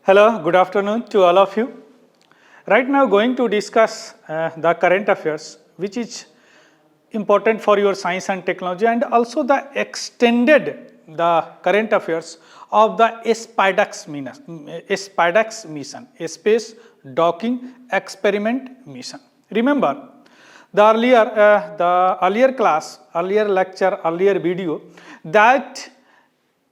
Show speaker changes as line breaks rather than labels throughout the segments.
Hello, good afternoon to all of you. Right now going to discuss the current affairs which is important for your science and technology and also the extended the current affairs of the SPADAX mission, Space Docking Experiment Mission. Remember the earlier class, earlier lecture, earlier video that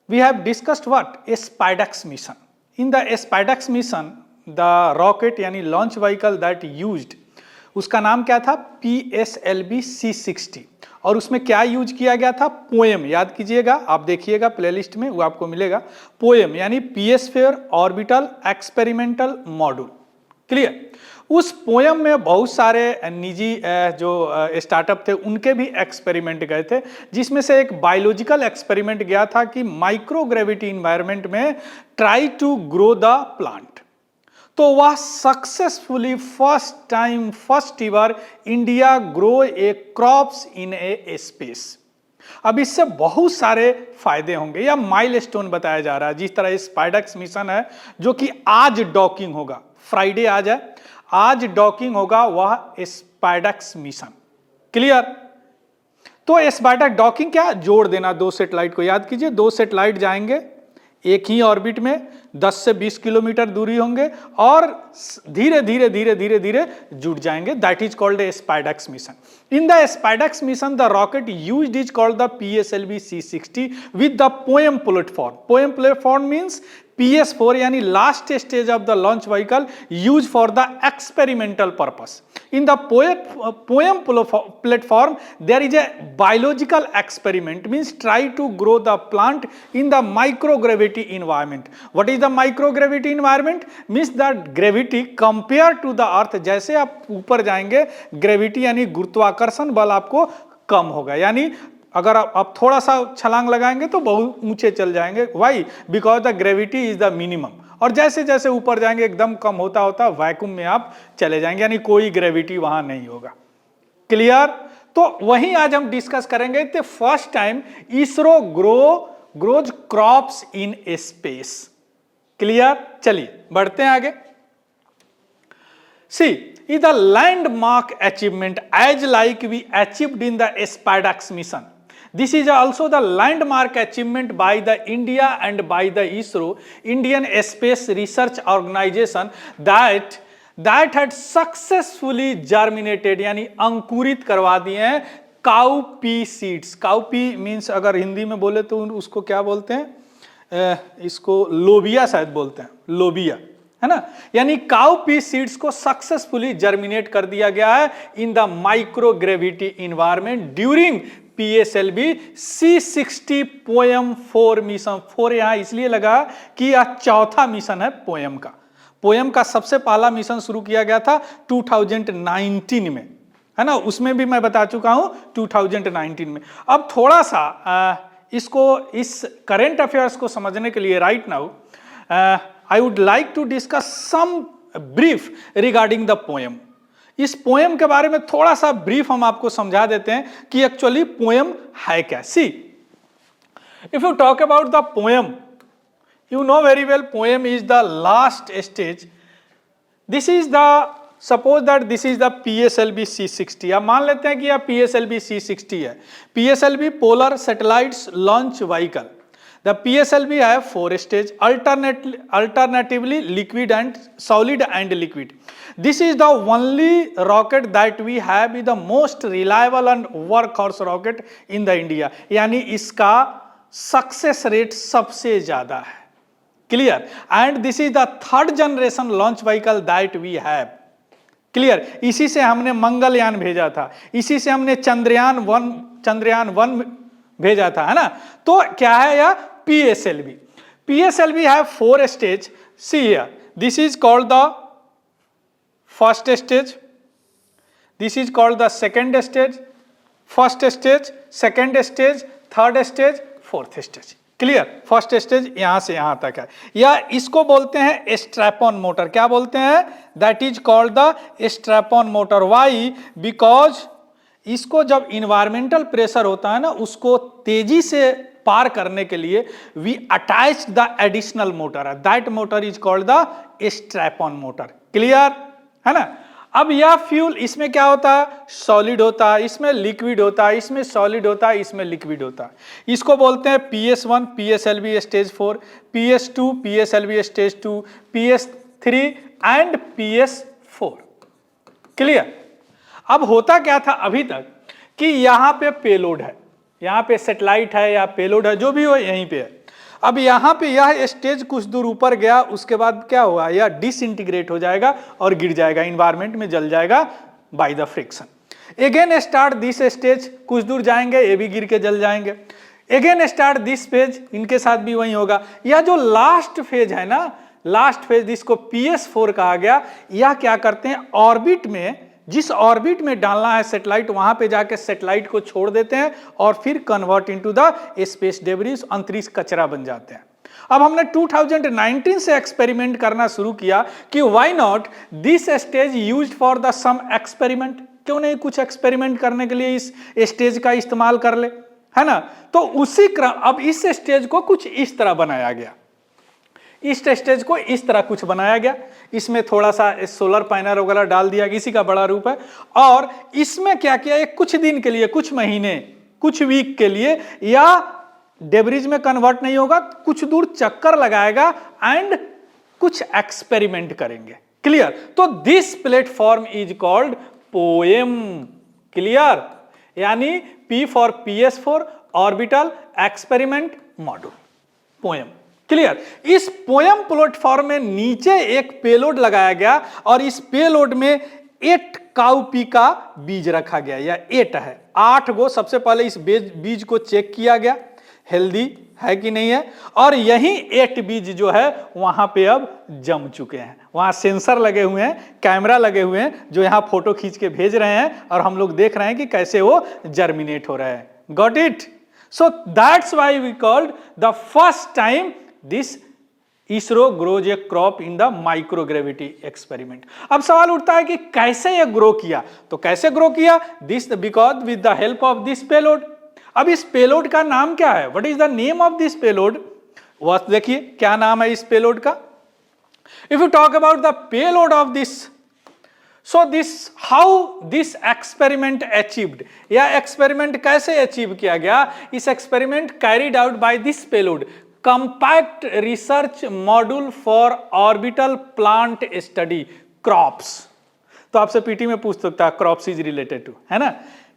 we have discussed what? A SPADAX mission. In the SPADAX mission, the rocket यानी launch vehicle that used, उसका नाम क्या था? PSLV C60 और उसमें क्या use किया गया था? पोएम, याद कीजिएगा, आप देखिएगा प्लेलिस्ट में वो आपको मिलेगा. पोएम यानी पीएसफेयर ऑर्बिटल एक्सपेरिमेंटल मॉड्यूल. क्लियर? उस पोएम में बहुत सारे निजी जो स्टार्टअप थे उनके भी एक्सपेरिमेंट गए थे, जिसमें से एक बायोलॉजिकल एक्सपेरिमेंट गया था कि माइक्रोग्रेविटी इन्वायरमेंट में try to grow the plant. तो वह successfully first ever India grow a crops in a space. अब इससे बहुत सारे फायदे होंगे या माइलस्टोन बताया जा रहा है. जिस तरह स्पाइडक्स मिशन है जो कि आज डॉकिंग होगा, फ्राइडे आज है, आज डॉकिंग होगा वह स्पाइडक्स मिशन. क्लियर? तो स्पाइडक्स डॉकिंग क्या? जोड़ देना दो सैटेलाइट को. याद कीजिए, दो सैटेलाइट जाएंगे एक ही ऑर्बिट में, 10 से 20 किलोमीटर दूरी होंगे और धीरे धीरे धीरे धीरे धीरे जुड़ जाएंगे. That is called a SpaDeX mission. In the SpaDeX mission the rocket used is called the PSLV C60 with the POEM platform. POEM platform means PS4 यानी last stage of the launch vehicle use for the experimental purpose. In the poem platform, there is a biological experiment, means try to grow the plant in the microgravity environment. What is the microgravity environment? Means that gravity compared to the earth, जैसे आप ऊपर जाएंगे gravity यानी गुरुत्वाकर्षण बल आपको कम होगा. यानी अगर आप थोड़ा सा छलांग लगाएंगे तो बहुत ऊंचे चल जाएंगे. Why? Because the gravity is the minimum. और जैसे जैसे ऊपर जाएंगे एकदम कम होता होता वैक्यूम में आप चले जाएंगे, यानी कोई ग्रेविटी वहां नहीं होगा. क्लियर? तो वहीं आज हम डिस्कस करेंगे कि first time ISRO grows crops in space. Clear? चलिए बढ़ते हैं आगे. सी is the landmark achievement as like we achieved in the SPADAX mission. This is also the landmark achievement by the India and by the ISRO, Indian Space Research Organization, that had successfully germinated यानी अंकुरित करवा दिए हैं cowpea seeds. Cowpea means अगर हिंदी में बोले तो उसको क्या बोलते हैं? इसको लोबिया शायद बोलते हैं, लोबिया, है ना. यानी काउपी सीड्स को सक्सेसफुली जर्मिनेट कर दिया गया है in the microgravity environment during PSLV C60 poem 4 mission. 4 यहां इसलिए लगा कि यह चौथा मिशन है पोएम का. पोएम का सबसे पहला मिशन शुरू किया गया था 2019 में, है ना. उसमें भी मैं बता चुका हूं 2019 में. अब थोड़ा सा इसको इस करंट अफेयर्स को समझने के लिए right now I would like to discuss some brief regarding the poem. इस पोएम के बारे में थोड़ा सा ब्रीफ हम आपको समझा देते हैं कि एक्चुअली पोएम है क्या. See, if you talk about the POEM, you know very well POEM is the last stage. This is the, suppose that this is the PSLV C60. अब मान लेते हैं कि यह PSLV C60 है. PSLV polar satellites launch vehicle. The PSLV have 4 stages, alternatively liquid and solid and liquid. This is the only rocket that we have with the most reliable and workhorse rocket in the India. यानी इसका success rate सबसे ज्यादा है. Clear? And this is the third generation launch vehicle that we have. Clear? इसी से हमने मंगलयान भेजा था, इसी से हमने चंद्रयान 1 भेजा था, है ना. तो क्या है यह PSLV? PSLV have 4 stage. See here, this is called the first stage, this is called the second stage, first stage, second stage, third stage, fourth stage. Clear? First stage यहां से यहां तक है, या इसको बोलते हैं स्ट्रैप ऑन मोटर. क्या बोलते हैं? That is called the strap on motor. Why? Because इसको जब इन्वायरमेंटल प्रेशर होता है ना, उसको तेजी से पार करने के लिए we attach the additional motor, that motor is called the strap on motor. Clear है ना। अब यह फ्यूल, इसमें क्या होता है, सॉलिड होता है, इसमें लिक्विड होता है, इसमें सॉलिड होता है, इसमें लिक्विड होता है। इसको बोलते हैं PS1 PSLV stage 4, PS2 PSLV stage 2, PS3 and PS4। Clear. अब होता क्या था अभी तक कि यहां पे पेलोड है, यहां पे सैटेलाइट है या पेलोड है, जो भी हो यहीं पे है। अब यहां पे यह स्टेज कुछ दूर ऊपर गया, उसके बाद क्या हुआ, यह डिसइंटीग्रेट हो जाएगा और गिर जाएगा, इन्वायरमेंट में जल जाएगा by the friction. Again start this stage, कुछ दूर जाएंगे, ये भी गिर के जल जाएंगे। अगेन स्टार्ट दिस फेज, इनके साथ भी वही होगा। यह जो लास्ट फेज है ना, लास्ट फेज जिसको PS4 कहा गया, यह क्या करते हैं, ऑर्बिट में, जिस ऑर्बिट में डालना है सैटेलाइट, वहां पे जाके सैटेलाइट को छोड़ देते हैं और फिर convert into the space debris, अंतरिक्ष कचरा बन जाते हैं। अब हमने 2019 से एक्सपेरिमेंट करना शुरू किया कि why not this stage used for the some experiment, क्यों नहीं कुछ एक्सपेरिमेंट करने के लिए इस स्टेज का इस्तेमाल कर ले, है ना। तो उसी क्रम, अब इस स्टेज को कुछ इस तरह बनाया गया, इस स्टेज को इस तरह कुछ बनाया गया, इसमें थोड़ा सा सोलर पैनल वगैरह डाल दिया, इसी का बड़ा रूप है। और इसमें क्या किया, एक कुछ दिन के लिए, कुछ महीने, कुछ वीक के लिए, या डेब्रिज में कन्वर्ट नहीं होगा, कुछ दूर चक्कर लगाएगा एंड कुछ एक्सपेरिमेंट करेंगे। क्लियर। तो this platform is called poem. Clear. यानी P for PS4 orbital experiment module, poem. Clear. इस पोएम प्लेटफॉर्म में नीचे एक पेलोड लगाया गया और इस पेलोड में 8 काउपी का बीज रखा गया, या 8 है, 8 गो। सबसे पहले इस बीज को चेक किया गया, हेल्दी है कि नहीं है, और यही 8 बीज जो है वहां पे अब जम चुके हैं। वहां सेंसर लगे हुए हैं, कैमरा लगे हुए हैं, जो यहां फोटो खींच के भेज रहे हैं और हम लोग देख रहे हैं कि कैसे वो जर्मिनेट हो रहा है। Got it. So that's why we called the first time this ISRO grows a crop in the microgravity experiment। अब सवाल उठता है कि कैसे ये ग्रो किया, तो कैसे ग्रो किया, this because with the help of this payload. अब इस पेलोड का नाम क्या है, what is the name of this payload, वह देखिए क्या नाम है इस पेलोड का। If you talk about the payload of this, so this how this experiment achieved, यह एक्सपेरिमेंट कैसे अचीव किया गया, इस experiment carried out by this payload, compact research module for orbital plant study, crops. तो आपसे PT में पूछ सकता है क्रॉप्स इज रिलेटेड टू, है ना,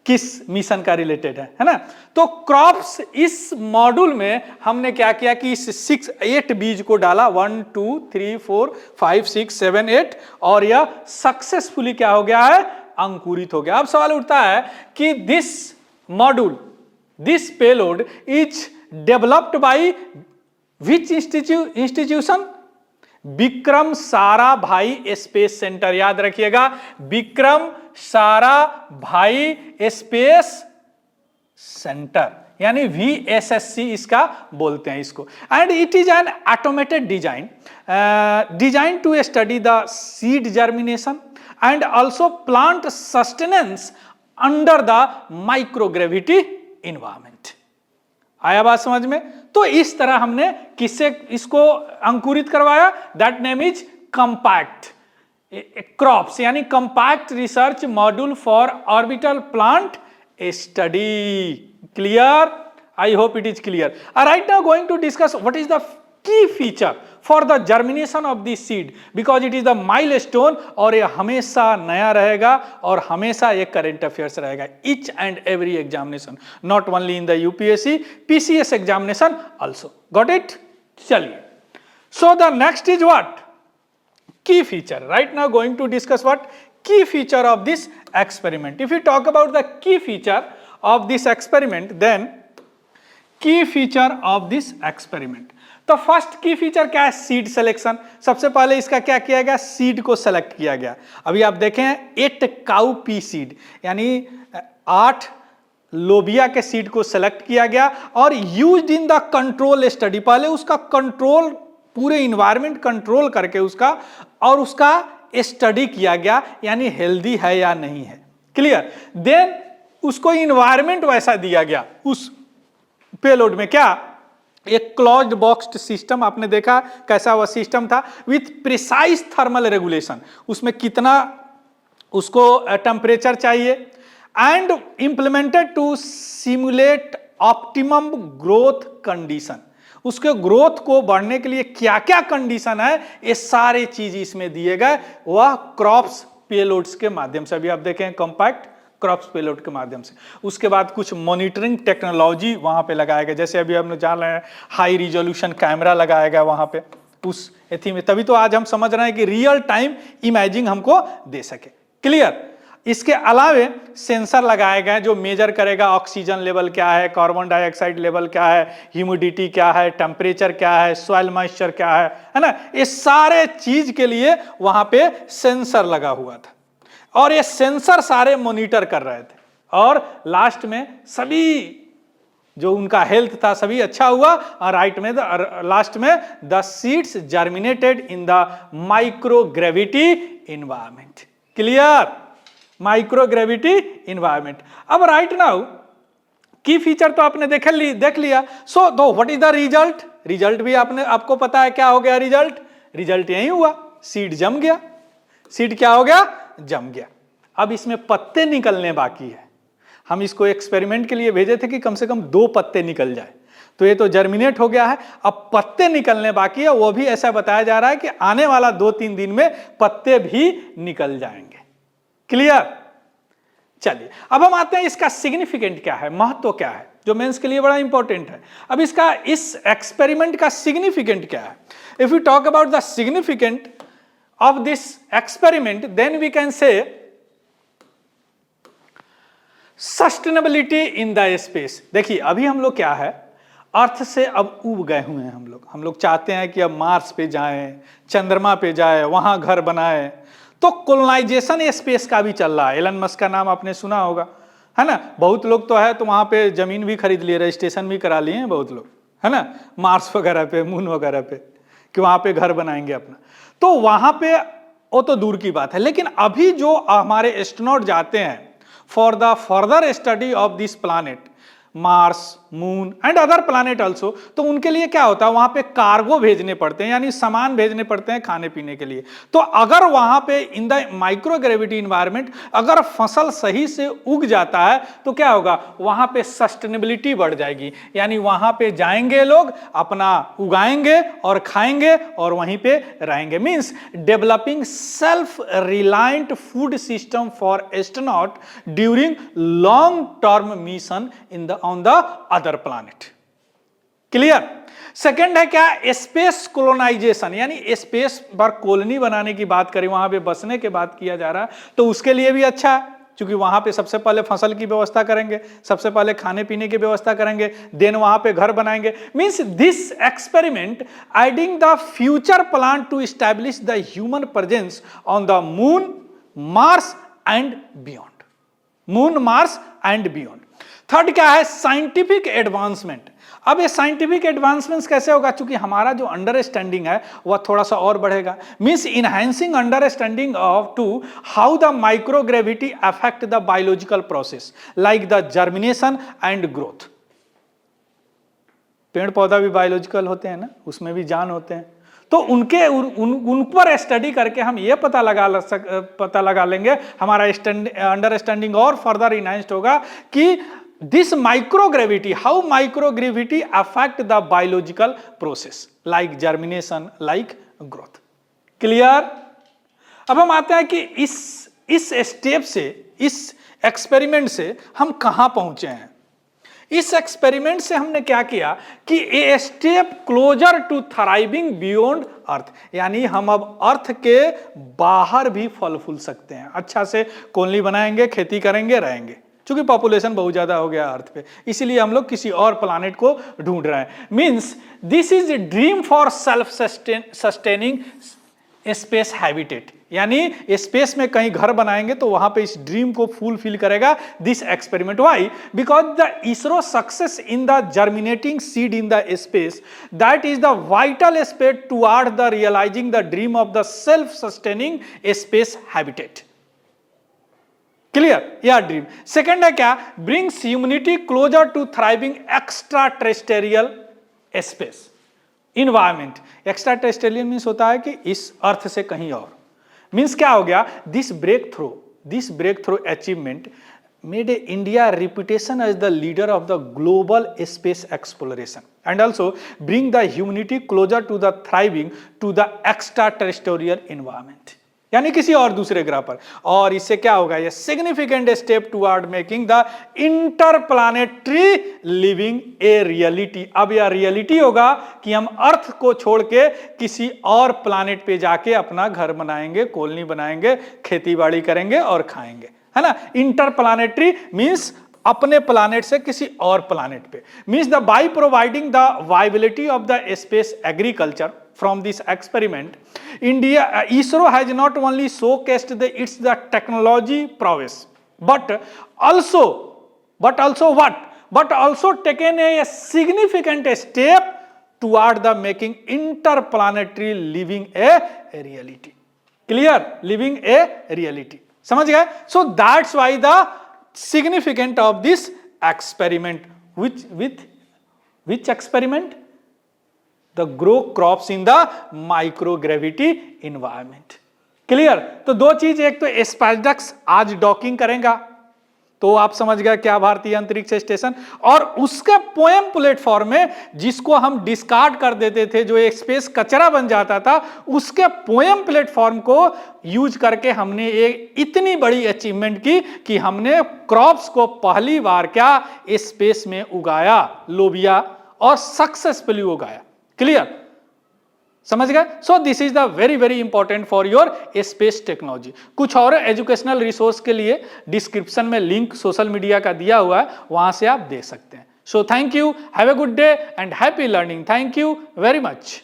किस मिशन का रिलेटेड है ना। तो क्रॉप्स, इस मॉड्यूल में हमने क्या किया कि इस 8 बीज को डाला, 1 2 3 4 5 6 7 8, और यह सक्सेसफुली क्या हो गया है, अंकुरित हो गया। अब सवाल उठता है कि this module, this payload is developed by Which institution? Vikram Sarabhai space centre. याद रखिएगा, विक्रम साराभाई स्पेस सेंटर, यानी VSSC इसका बोलते हैं इसको। And it is an automated design, design to study the seed germination and also plant sustenance under the microgravity environment. आया बात समझ में। तो इस तरह हमने किससे इसको अंकुरित करवाया, that name is compact CROPS, यानी compact research module for orbital plant study. Clear, I hope it is clear. Right now going to discuss what is the key feature for the germination of this seed, because it is the milestone, और ये हमेशा नया रहेगा और हमेशा ये current affairs रहेगा, each and every examination, not only in the UPSC, PCS examination also. Got it. चलिए, सो the next is what, key feature. Right now going to discuss what key feature of this experiment. If you talk about the key feature of this experiment, then key feature of this experiment, तो first key feature क्या है, seed selection. सबसे पहले इसका क्या किया गया, seed को सेलेक्ट किया गया। अभी आप देखें 8 काउ पी सीड, यानी 8 लोबिया के सीड को सेलेक्ट किया गया और used in the control study. पहले उसका कंट्रोल, पूरे इन्वायरमेंट कंट्रोल करके उसका, और उसका स्टडी किया गया, यानी हेल्दी है या नहीं है। क्लियर। देन उसको इन्वायरमेंट वैसा दिया गया, उस पेलोड में क्या, एक क्लोज्ड बॉक्स्ड सिस्टम, आपने देखा कैसा वह सिस्टम था, विथ प्रिसाइज थर्मल रेगुलेशन, उसमें कितना उसको टेम्परेचर चाहिए, and implemented to simulate optimum growth condition, उसके ग्रोथ को बढ़ने के लिए क्या क्या कंडीशन है, ये सारे चीज इसमें दिए गए, वह क्रॉप्स पेलोड्स के माध्यम से। अभी आप देखें कॉम्पैक्ट क्रॉप्स पेलोड के माध्यम से। उसके बाद कुछ मॉनिटरिंग टेक्नोलॉजी वहां पे लगाया गया, जैसे अभी हम जान रहे हैं हाई रिजोल्यूशन कैमरा लगाया गया वहां पे उस एथी में, तभी तो आज हम समझ रहे हैं कि रियल टाइम इमेजिंग हमको दे सके। क्लियर। इसके अलावे सेंसर लगाए गए जो मेजर करेगा ऑक्सीजन लेवल क्या है, कार्बन डाइऑक्साइड लेवल क्या है, ह्यूमिडिटी क्या है, टेम्परेचर क्या है, सॉइल मॉइस्चर क्या है ना, ये सारे चीज के लिए वहां पे सेंसर लगा हुआ था, और ये सेंसर सारे मॉनिटर कर रहे थे, और लास्ट में सभी जो उनका हेल्थ था सभी अच्छा हुआ, और राइट में लास्ट में the seeds germinated in the microgravity environment. Clear. Microgravity environment. अब राइट नाउ की फीचर तो आपने देख लिया। सो दो what is the result, result भी आपको पता है क्या हो गया, रिजल्ट यही हुआ, सीड जम गया। सीड क्या हो गया, जम गया। अब इसमें पत्ते निकलने बाकी है, हम इसको एक्सपेरिमेंट के लिए भेजे थे कि कम से कम 2 पत्ते निकल जाए, तो ये तो जर्मिनेट हो गया है, अब पत्ते निकलने बाकी है, वो भी ऐसा बताया जा रहा है कि आने वाला 2-3 दिन में पत्ते भी निकल जाएंगे। क्लियर। चलिए अब हम आते हैं इसका सिग्निफिकेंट क्या है, महत्व क्या है, जो मेंस के लिए बड़ा इंपॉर्टेंट है। अब इसका इस एक्सपेरिमेंट का सिग्निफिकेंट क्या है। If you talk about the significant of this experiment, then we can say sustainability in the space। देखिए अभी हम लोग क्या है, अर्थ से अब उब गए हुए हैं हम लोग चाहते हैं कि अब मार्स पे जाएं, चंद्रमा पे जाएं, वहां घर बनाएं, तो कोलोनाइजेशन स्पेस का भी चल रहा है। एलन मस्क का नाम आपने सुना होगा, है ना, बहुत लोग तो है, तो वहां पे जमीन भी खरीद लिए, रजिस्ट्रेशन भी करा लिए हैं बहुत लोग, है ना, मार्स वगैरह पे, मून वगैरह पे, कि वहां पे घर बनाएंगे अपना। तो वहां पे वो तो दूर की बात है, लेकिन अभी जो हमारे एस्ट्रोनॉट जाते हैं for the further study of this planet, Mars, moon and other planet also, तो उनके लिए क्या होता है, वहां पे कार्गो भेजने पड़ते हैं, यानी सामान भेजने पड़ते हैं खाने पीने के लिए। तो अगर वहां पे इन द माइक्रोग्रेविटी इन्वायरमेंट अगर फसल सही से उग जाता है तो क्या होगा, वहां पे सस्टेनेबिलिटी बढ़ जाएगी, यानी वहां पे जाएंगे लोग, अपना उगाएंगे और खाएंगे और वहीं पे रहेंगे। Means developing self reliant food system for astronaut during long term mission in the on the other planet. Clear. Second है क्या, स्पेस कोलोनाइजेशन, यानी स्पेस पर कॉलोनी बनाने की बात करें, वहां पे बसने की बात किया जा रहा है, तो उसके लिए भी अच्छा है, क्योंकि वहां पे सबसे पहले फसल की व्यवस्था करेंगे, सबसे पहले खाने पीने की व्यवस्था करेंगे, देन वहां पे घर बनाएंगे। Means this experiment adding the future plan to establish the human presence on the moon, Mars and beyond. Moon, Mars and beyond. Third क्या है, साइंटिफिक एडवांसमेंट। अब ये साइंटिफिक एडवांसमेंट्स कैसे होगा, क्योंकि हमारा जो अंडरस्टैंडिंग है वह थोड़ा सा और बढ़ेगा। Means enhancing understanding of to how the microgravity affect the biological process like the germination and growth. पेड़ पौधा भी बायोलॉजिकल होते हैं ना, उसमें भी जान होते हैं, तो उन पर स्टडी करके हम ये पता लगा लेंगे, हमारा अंडरस्टैंडिंग और फर्दर इनहैंस्ड होगा कि this microgravity, how microgravity affect the biological process like germination, like growth. Clear. अब हम आते हैं कि इस स्टेप से, इस एक्सपेरिमेंट से हम कहां पहुंचे हैं। इस एक्सपेरिमेंट से हमने क्या किया कि a step closer to thriving beyond earth, यानी हम अब अर्थ के बाहर भी फल फूल सकते हैं, अच्छा से कॉलोनी बनाएंगे, खेती करेंगे, रहेंगे। क्योंकि पॉपुलेशन बहुत ज्यादा हो गया अर्थ पे, इसीलिए हम लोग किसी और प्लैनेट को ढूंढ रहे हैं। Means this is a dream for self sustaining space habitat, यानी स्पेस में कहीं घर बनाएंगे तो वहां पे इस ड्रीम को फुलफिल करेगा this experiment. Why? Because the ISRO success in the germinating seed in the space, that is the vital step toward the realising the dream of the self sustaining space habitat. Clear, या dream. Second है क्या, brings humanity closer to thriving extra terrestrial space environment. Extra terrestrial means होता है कि इस अर्थ से कहीं और, मीन्स क्या हो गया, this breakthrough achievement made India reputation as the leader of the global space exploration and also bring the humanity closer to the thriving to the extraterrestrial environment, यानी किसी और दूसरे ग्रह पर। और इससे क्या होगा, ये significant step toward making the interplanetary living a reality. अब यह रियलिटी होगा कि हम अर्थ को छोड़ के किसी और प्लानेट पे जाके अपना घर बनाएंगे, कॉलोनी बनाएंगे, खेती बाड़ी करेंगे और खाएंगे, है ना। इंटरप्लानेटरी मींस अपने प्लानेट से किसी और प्लानेट पे, means the by providing the viability of the space agriculture from this experiment India ISRO has not only showcased its technology prowess but also taken a significant step toward the making interplanetary living a reality, clear, living a reality, समझ गए। So that's why the significant of this experiment, which experiment, the grow crops in the microgravity environment, clear. तो दो चीज, एक तो स्पेसडक्स आज docking करेगा, तो आप समझ गए क्या भारतीय अंतरिक्ष स्टेशन, और उसके पोएम प्लेटफॉर्म में जिसको हम डिस्कार्ड कर देते थे, जो एक स्पेस कचरा बन जाता था, उसके पोएम प्लेटफॉर्म को यूज करके हमने एक इतनी बड़ी अचीवमेंट की कि हमने क्रॉप्स को पहली बार क्या स्पेस में उगाया, लोबिया, और सक्सेसफुली उगाया, क्लियर, समझ गए। So this is the very very important for your space technology. कुछ और एजुकेशनल रिसोर्स के लिए डिस्क्रिप्शन में लिंक सोशल मीडिया का दिया हुआ है, वहां से आप देख सकते हैं। So thank you, have a good day and happy learning. Thank you very much.